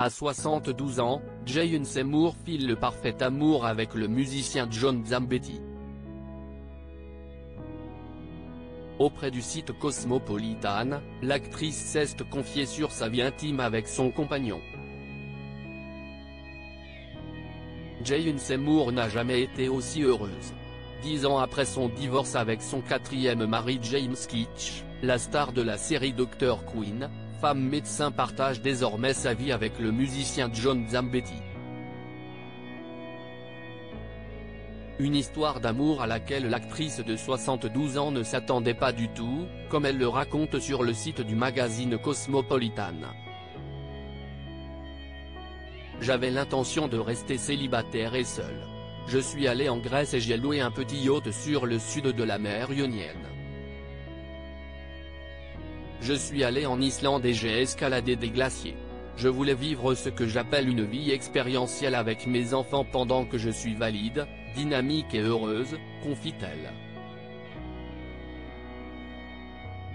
À 72 ans, Jayun Seymour file le parfait amour avec le musicien John Zambetti. Auprès du site Cosmopolitan, l'actrice s'est confiée sur sa vie intime avec son compagnon. Jayun Seymour n'a jamais été aussi heureuse. 10 ans après son divorce avec son quatrième mari James Kitch, la star de la série Dr. Quinn, femme médecin partage désormais sa vie avec le musicien John Zambetti. Une histoire d'amour à laquelle l'actrice de 72 ans ne s'attendait pas du tout, comme elle le raconte sur le site du magazine Cosmopolitan. J'avais l'intention de rester célibataire et seule. Je suis allé en Grèce et j'ai loué un petit yacht sur le sud de la mer Ionienne. Je suis allé en Islande et j'ai escaladé des glaciers. Je voulais vivre ce que j'appelle une vie expérientielle avec mes enfants pendant que je suis valide, dynamique et heureuse, confie-t-elle.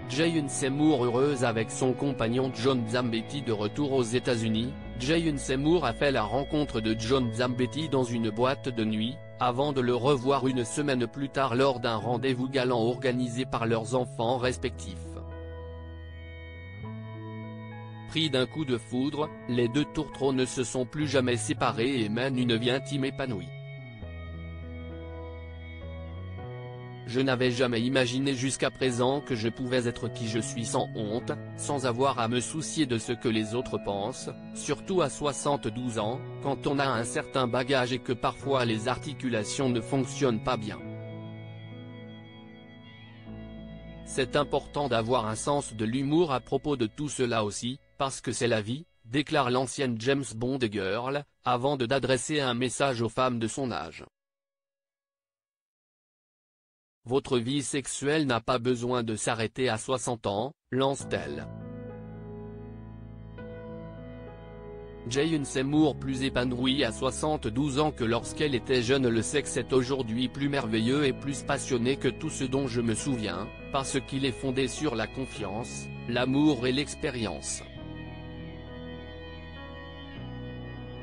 Jayun Seymour heureuse avec son compagnon John Zambetti de retour aux États-Unis. Jayun Seymour a fait la rencontre de John Zambetti dans une boîte de nuit, avant de le revoir une semaine plus tard lors d'un rendez-vous galant organisé par leurs enfants respectifs. Pris d'un coup de foudre, les deux tourtereaux ne se sont plus jamais séparés et mènent une vie intime épanouie. Je n'avais jamais imaginé jusqu'à présent que je pouvais être qui je suis sans honte, sans avoir à me soucier de ce que les autres pensent, surtout à 72 ans, quand on a un certain bagage et que parfois les articulations ne fonctionnent pas bien. C'est important d'avoir un sens de l'humour à propos de tout cela aussi, parce que c'est la vie, déclare l'ancienne James Bond girl, avant d'adresser un message aux femmes de son âge. Votre vie sexuelle n'a pas besoin de s'arrêter à 60 ans, lance-t-elle. Jayun Seymour plus épanouie à 72 ans que lorsqu'elle était jeune. Le sexe est aujourd'hui plus merveilleux et plus passionné que tout ce dont je me souviens, parce qu'il est fondé sur la confiance, l'amour et l'expérience.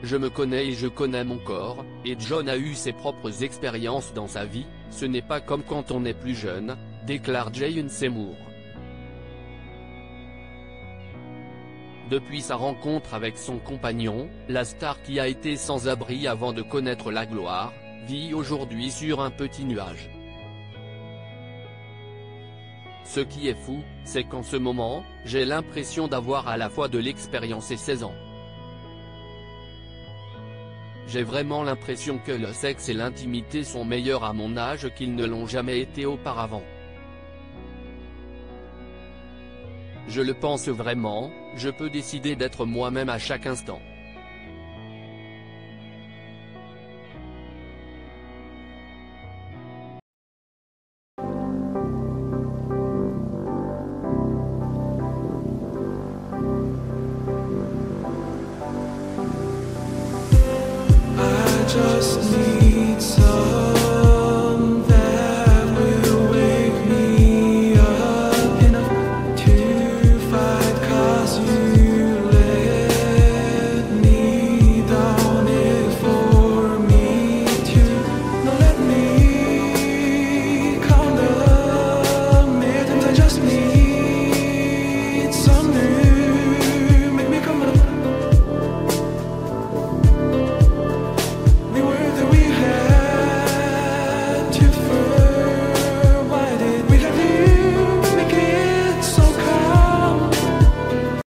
Je me connais et je connais mon corps, et John a eu ses propres expériences dans sa vie, ce n'est pas comme quand on est plus jeune, déclare Jayun Seymour. Depuis sa rencontre avec son compagnon, la star qui a été sans abri avant de connaître la gloire, vit aujourd'hui sur un petit nuage. Ce qui est fou, c'est qu'en ce moment, j'ai l'impression d'avoir à la fois de l'expérience et 16 ans. J'ai vraiment l'impression que le sexe et l'intimité sont meilleurs à mon âge qu'ils ne l'ont jamais été auparavant. Je le pense vraiment, je peux décider d'être moi-même à chaque instant.